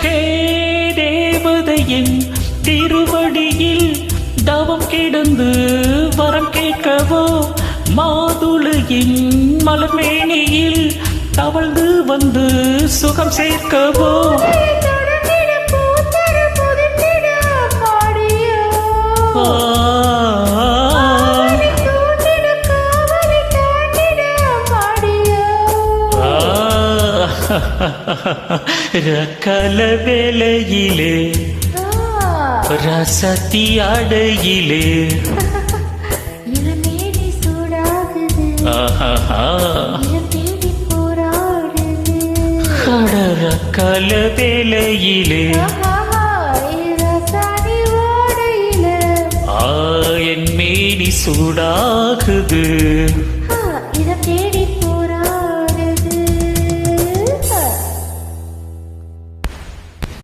ஹே தேவதையின் திருவடியில் தவம் கிடந்து வரம் கேட்கவோ, மாதுளையின் மலர்மேனியில் தவழ்ந்து வந்து சுகம் சேர்க்கவோ. ரக்கல வேலையிலே ரசத்தி அடையிலே ரக்கல வேலையிலே என் மேனி சூடாகுது.